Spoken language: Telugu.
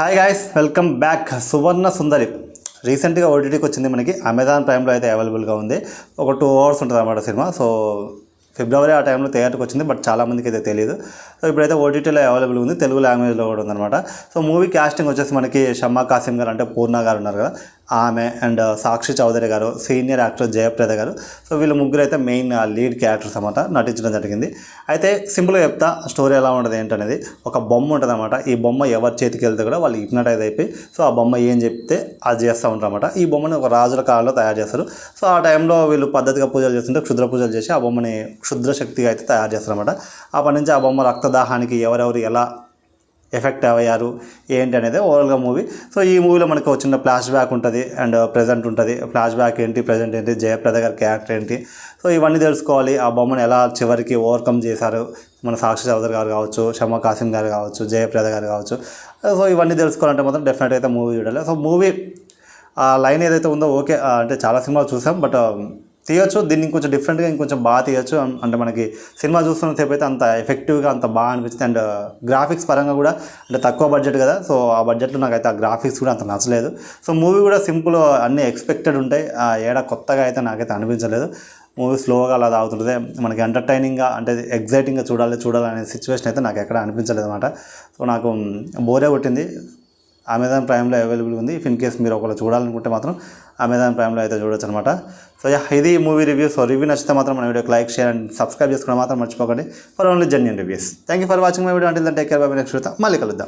Hi guys, welcome back. Suvarna Sundari రీసెంట్గా ఓటీటీకి వచ్చింది. మనకి అమెజాన్ ప్రైమ్లో అయితే అవైలబుల్గా ఉంది. ఒక 2 hours ఉంటుంది అన్నమాట సినిమా. సో ఫిబ్రవరి ఆ టైంలో థియేటర్కి వచ్చింది, బట్ చాలామందికి అయితే తెలియదు. సో ఇప్పుడైతే ఓటీటీలో అవైలబుల్ ఉంది, తెలుగు లాంగ్వేజ్లో కూడా ఉందన్నమాట. సో మూవీ కాస్టింగ్ వచ్చేసి మనకి షమ్మా కాసిం గారు, అంటే పూర్ణ గారు ఉన్నారు కదా, ఆమె అండ్ సాక్షి చౌదరి గారు, సీనియర్ యాక్టర్ జయప్రద గారు. సో వీళ్ళు ముగ్గురు అయితే మెయిన్ లీడ్ క్యారెక్టర్స్ అన్నమాట, నటించడం జరిగింది. అయితే సింపుల్గా చెప్తా, స్టోరీ ఎలా ఉంటుంది ఏంటనేది. ఒక బొమ్మ ఉంటుంది అనమాట. ఈ బొమ్మ ఎవరి చేతికి వెళ్తే కూడా వాళ్ళు హిప్నటైజ్ అయిపోయి, సో ఆ బొమ్మ ఏం చెప్తే అది చేస్తూ ఉంటారు అనమాట. ఈ బొమ్మని ఒక రాజుల కాలంలో తయారు చేస్తారు. సో ఆ టైంలో వీళ్ళు పద్ధతిగా పూజలు చేస్తుంటే క్షుద్ర పూజలు చేసి ఆ బొమ్మని క్షుద్ర శక్తిగా అయితే తయారు చేస్తారు అనమాట. అప్పటి నుంచి ఆ బొమ్మ రక్తదాహానికి ఎవరెవరు ఎలా ఎఫెక్ట్ అయ్యారు ఏంటి అనేది ఓవరాల్గా మూవీ. సో ఈ మూవీలో మనకు వచ్చిన ఫ్లాష్ బ్యాక్ ఉంటుంది అండ్ ప్రజెంట్ ఉంటుంది. ఫ్లాష్ బ్యాక్ ఏంటి, ప్రజెంట్ ఏంటి, జయప్రద గారి క్యారెక్టర్ ఏంటి, సో ఇవన్నీ తెలుసుకోవాలి. ఆ బొమ్మను ఎలా చివరికి ఓవర్కమ్ చేశారు మన సాక్షి చౌదరి గారు కావచ్చు, షమ్మా కాసిం గారు కావచ్చు, జయప్రద గారు కావచ్చు. సో ఇవన్నీ తెలుసుకోవాలంటే మాత్రం డెఫినెట్గా అయితే మూవీ చూడాలి. సో మూవీ ఆ లైన్ ఏదైతే ఉందో ఓకే, అంటే చాలా సినిమాలు చూసాం, బట్ తీయొచ్చు, దీన్ని ఇంకొంచెం డిఫరెంట్గా ఇంకొంచెం బాగా తీయొచ్చు. అంటే మనకి సినిమా చూస్తున్నసేపు అయితే అంత ఎఫెక్టివ్గా అంత బాగా అనిపించింది. అండ్ గ్రాఫిక్స్ పరంగా కూడా, అంటే తక్కువ బడ్జెట్ కదా, సో ఆ బడ్జెట్లో నాకైతే ఆ గ్రాఫిక్స్ కూడా అంత నచ్చలేదు. సో మూవీ కూడా సింపుల్, అన్నీ ఎక్స్పెక్టెడ్ ఉంటాయి. ఏడా కొత్తగా అయితే నాకైతే అనిపించలేదు. మూవీ స్లోగా అలా తాగుతుంటుంది. మనకి ఎంటర్టైనింగ్గా, అంటే ఎగ్జైటింగ్గా చూడాలనే సిచ్యువేషన్ అయితే నాకు ఎక్కడ అనిపించలేదు అనమాట. సో నాకు బోరే కొట్టింది. అమెజాన్ ప్రైమ్లో అవైలబుల్ ఉంది. ఇఫ్ ఇన్ కేస్ మీరు ఒకవేళ చూడాలనుకుంటే మాత్రం అమెజాన్ ప్రైమ్లో అయితే చూడొచ్చు అనమాట. సో ఇది మూవీ రివ్యూ. సో రివ్యూ నచ్చితే మాత్రం మన వీడియోకి లైక్, షేర్ అండ్ సబ్స్క్రైబ్ చేసుకోవడం మాత్రం మర్చిపోకండి. For only genuine reviews. Thank you for watching my video. Until then take care, bye. Next video మళ్ళీ కలుద్దాం.